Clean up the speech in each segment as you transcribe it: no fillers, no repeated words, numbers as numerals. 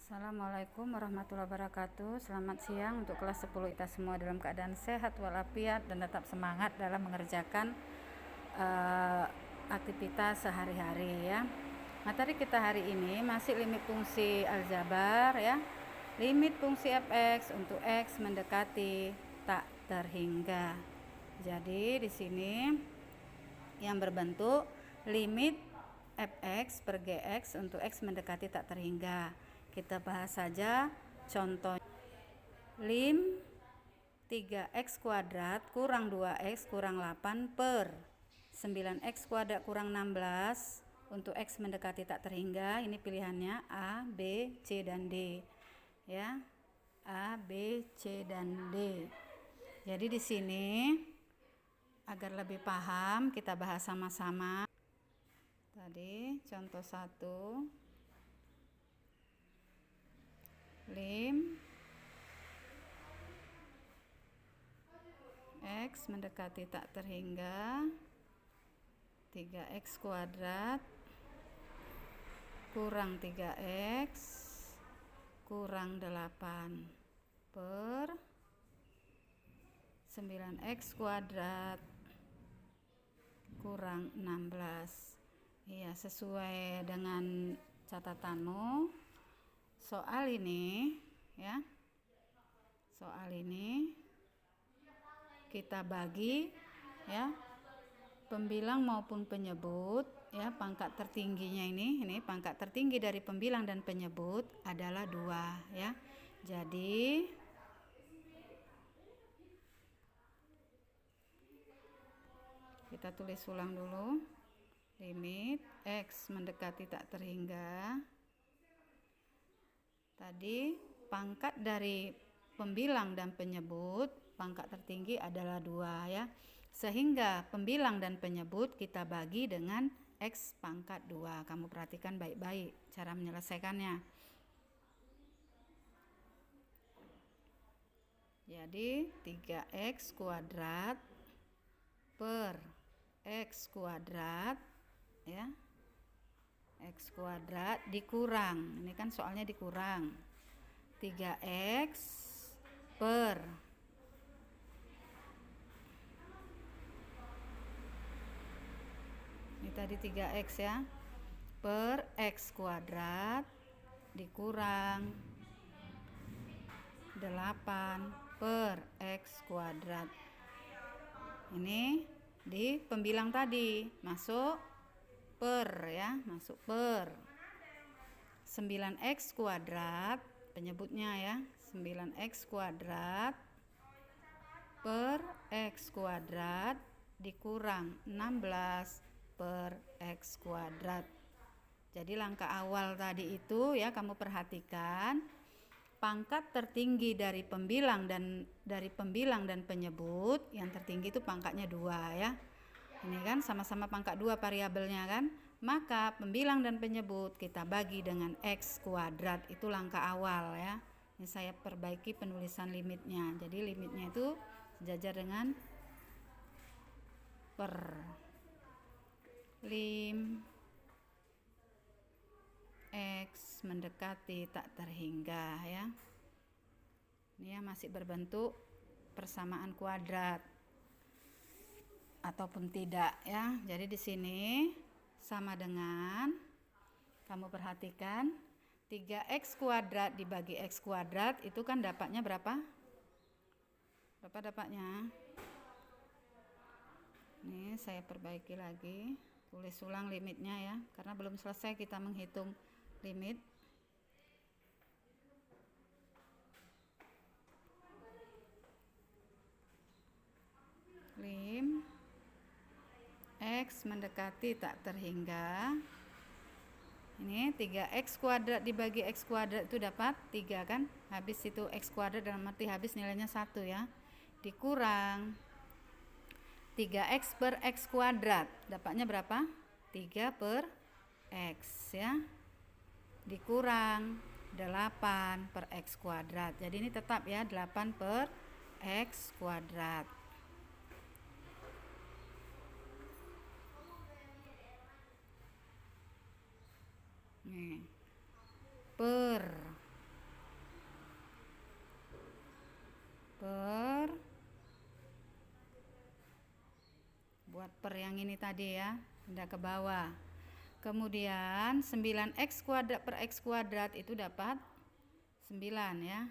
Assalamualaikum warahmatullahi wabarakatuh. Selamat siang untuk kelas 10 kita semua dalam keadaan sehat walafiat dan tetap semangat dalam mengerjakan aktivitas sehari-hari ya. Materi kita hari ini masih limit fungsi aljabar ya. Limit fungsi fx untuk x mendekati tak terhingga. Jadi di sini yang berbentuk limit fx per gx untuk x mendekati tak terhingga. Kita bahas saja contoh. Lim 3x kuadrat kurang 2x kurang 8 per 9x kuadrat kurang 16 untuk x mendekati tak terhingga. Ini pilihannya A, B, C, dan D ya. A, B, C, dan D. Jadi di sini agar lebih paham kita bahas sama-sama. Tadi contoh 1, lim x mendekati tak terhingga 3x kuadrat kurang 3x kurang 8 per 9x kuadrat kurang 16. Iya, sesuai dengan catatanmu, soal ini ya, soal ini kita bagi ya, pembilang maupun penyebut ya. Pangkat tertingginya ini pangkat tertinggi dari pembilang dan penyebut adalah 2 ya. Jadi kita tulis ulang dulu. Limit x mendekati tak terhingga. Tadi pangkat dari pembilang dan penyebut, pangkat tertinggi adalah 2 ya. Sehingga pembilang dan penyebut kita bagi dengan x pangkat 2. Kamu perhatikan baik-baik cara menyelesaikannya. Jadi 3x kuadrat per x kuadrat ya. X kuadrat dikurang, ini kan soalnya dikurang 3x per ini tadi 3x ya, per x kuadrat dikurang 8 per x kuadrat. Ini di pembilang tadi masuk per ya, masuk per 9x kuadrat, penyebutnya ya, 9x kuadrat per x kuadrat dikurang 16 per x kuadrat. Jadi langkah awal tadi itu ya, kamu perhatikan pangkat tertinggi dari pembilang dan penyebut. Yang tertinggi itu pangkatnya 2 ya. Ini kan sama-sama pangkat 2 variabelnya kan. Maka pembilang dan penyebut kita bagi dengan x kuadrat. Itu langkah awal ya. Ini saya perbaiki penulisan limitnya. Jadi limitnya itu sejajar dengan per lim x mendekati tak terhingga ya. Ini ya, masih berbentuk persamaan kuadrat ataupun tidak ya. Jadi di sini sama dengan, kamu perhatikan 3x kuadrat dibagi x kuadrat itu kan dapatnya berapa? Berapa dapatnya? Ini saya perbaiki lagi, tulis ulang limitnya ya, karena belum selesai kita menghitung limit. Lim x mendekati tak terhingga. Ini 3x kuadrat dibagi x kuadrat itu dapat 3 kan. Habis itu x kuadrat dalam arti habis nilainya 1 ya. Dikurang 3x per x kuadrat. Dapatnya berapa? 3 per x ya. Dikurang 8 per x kuadrat. Jadi ini tetap ya, 8 per x kuadrat. Nih, per per yang ini tadi ya, pindah ke bawah. Kemudian 9x kuadrat per x kuadrat itu dapat 9 ya.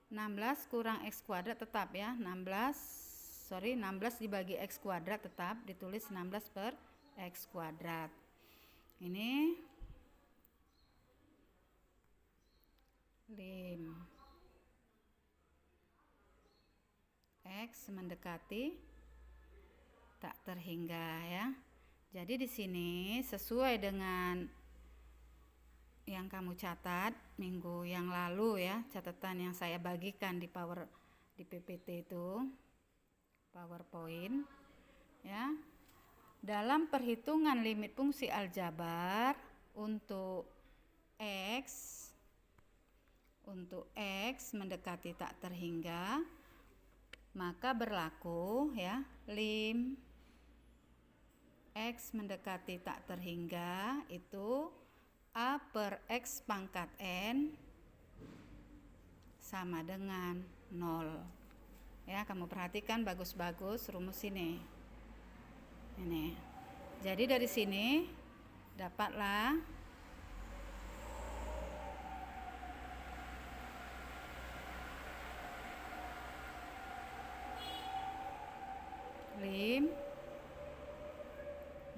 16 kurang x kuadrat tetap ya, 16 dibagi x kuadrat tetap ditulis 16 per x kuadrat. Ini lim x mendekati tak terhingga ya. Jadi di sini sesuai dengan yang kamu catat minggu yang lalu ya, catatan yang saya bagikan di PPT itu, PowerPoint ya. Dalam perhitungan limit fungsi aljabar untuk x mendekati tak terhingga, maka berlaku ya lim x mendekati tak terhingga itu A per X pangkat N sama dengan 0 ya. Kamu perhatikan bagus-bagus rumus ini. Jadi dari sini dapatlah lim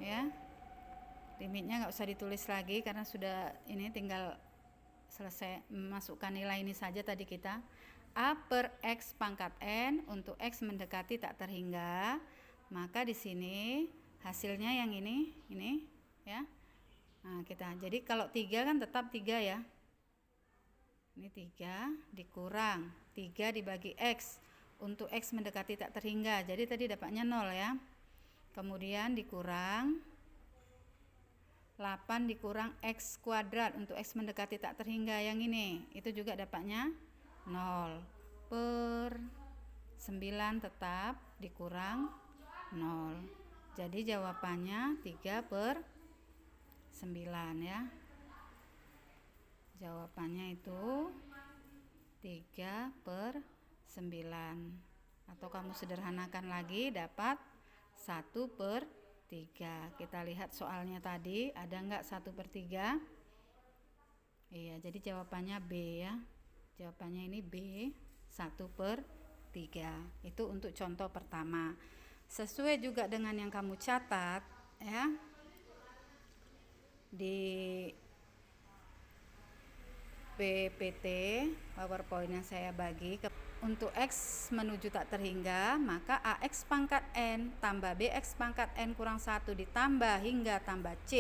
ya, limitnya nggak usah ditulis lagi karena sudah ini, tinggal selesai masukkan nilai ini saja tadi kita. A per X pangkat N untuk X mendekati tak terhingga, maka di sini hasilnya yang ini ya. Nah, jadi kalau 3 kan tetap 3 ya. Ini 3 dikurang 3 dibagi X untuk X mendekati tak terhingga. Jadi tadi dapatnya 0 ya. Kemudian dikurang 8 dikurang X kuadrat untuk X mendekati tak terhingga yang ini, itu juga dapatnya 0 per 9 tetap dikurang 0. Jadi jawabannya 3 per 9 ya. Jawabannya itu 3 per 9. Atau kamu sederhanakan lagi dapat 1 per 3. Kita lihat soalnya tadi ada enggak 1 per 3? Iya, jadi jawabannya B ya. Jawabannya ini B, 1 per 3. Itu untuk contoh pertama. Sesuai juga dengan yang kamu catat ya, di PPT PowerPoint yang saya bagi. Untuk X menuju tak terhingga, maka AX pangkat N tambah BX pangkat N kurang 1 ditambah hingga tambah C,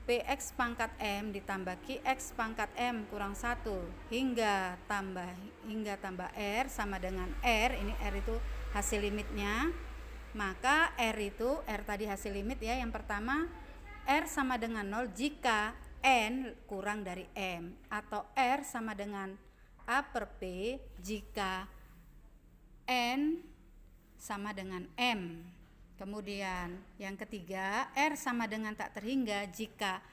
PX pangkat M ditambah QX pangkat M kurang 1 hingga tambah R sama dengan R. Ini R itu hasil limitnya. Maka R tadi hasil limit ya. Yang pertama, R sama dengan 0 jika N kurang dari M, atau R sama dengan A per P jika N sama dengan M. Kemudian yang ketiga, R sama dengan tak terhingga jika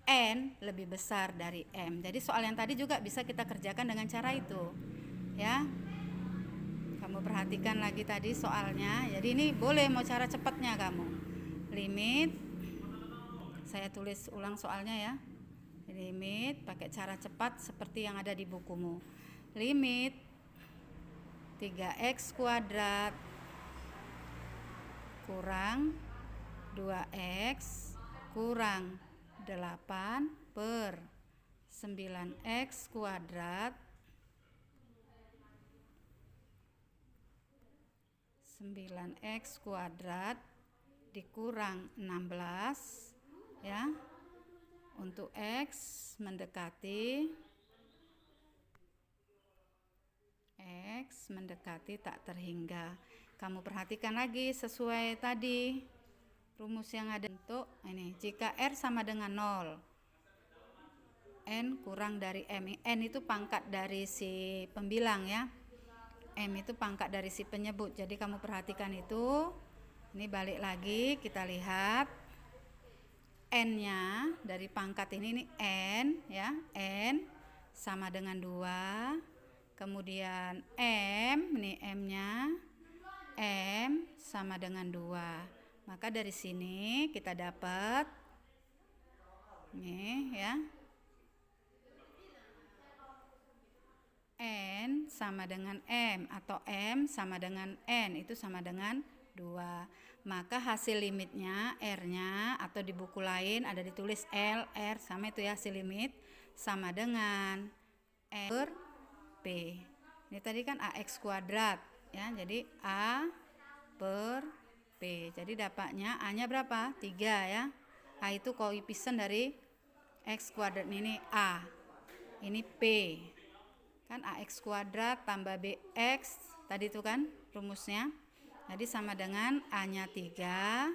N lebih besar dari M. Jadi soal yang tadi juga bisa kita kerjakan dengan cara itu ya. Kamu perhatikan lagi tadi soalnya. Jadi ini boleh mau cara cepatnya kamu. Limit, saya tulis ulang soalnya ya. Limit pakai cara cepat seperti yang ada di bukumu. Limit 3x kuadrat kurang 2x kurang 8 per 9x kuadrat 9x kuadrat dikurang 16 ya, untuk X mendekati tak terhingga. Kamu perhatikan lagi sesuai tadi rumus yang ada untuk ini. Jika R sama dengan 0, N kurang dari M. N itu pangkat dari si pembilang ya, M itu pangkat dari si penyebut. Jadi kamu perhatikan itu. Ini balik lagi kita lihat N-nya dari pangkat ini N ya, N sama dengan 2. Kemudian M, ini M-nya M sama dengan 2. Maka dari sini kita dapat nih ya, N sama dengan M atau M sama dengan N, itu sama dengan 2. Maka hasil limitnya R-nya atau di buku lain ada ditulis L, R, sama itu ya, hasil limit sama dengan N per P. Ini tadi kan AX kuadrat ya, jadi A per P. Jadi dapatnya A-nya berapa? 3 ya. A itu koefisien dari X kuadrat, ini A. Ini P. Kan AX kuadrat tambah BX tadi itu kan rumusnya. Jadi sama dengan A-nya 3,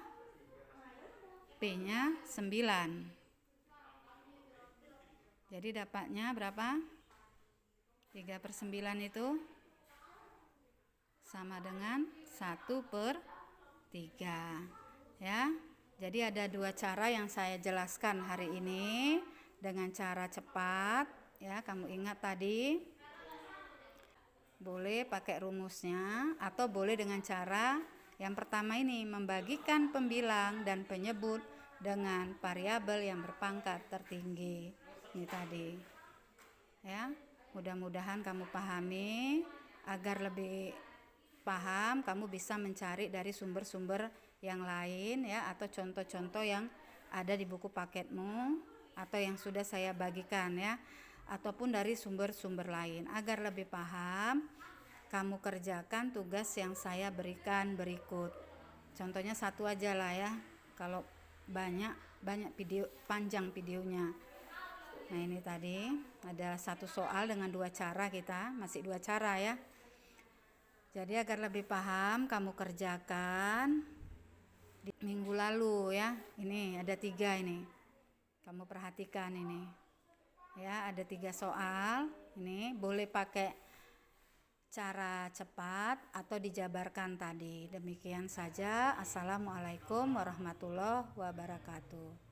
P-nya 9. Jadi dapatnya berapa? 3 per 9 itu sama dengan 1 per 3 ya. Jadi ada 2 cara yang saya jelaskan hari ini dengan cara cepat ya. Kamu ingat tadi, boleh pakai rumusnya atau boleh dengan cara yang pertama ini, membagikan pembilang dan penyebut dengan variabel yang berpangkat tertinggi. Ini tadi ya. Mudah-mudahan kamu pahami. Agar lebih paham, kamu bisa mencari dari sumber-sumber yang lain ya, atau contoh-contoh yang ada di buku paketmu atau yang sudah saya bagikan ya, ataupun dari sumber-sumber lain. Agar lebih paham, kamu kerjakan tugas yang saya berikan berikut. Contohnya satu aja lah ya, kalau banyak video, panjang videonya. Nah ini tadi ada satu soal dengan 2 cara, kita masih 2 cara ya. Jadi agar lebih paham, kamu kerjakan di minggu lalu ya. Ini ada 3 ini. Kamu perhatikan ini. Ya, ada 3 soal. Ini boleh pakai cara cepat atau dijabarkan tadi. Demikian saja. Assalamualaikum warahmatullahi wabarakatuh.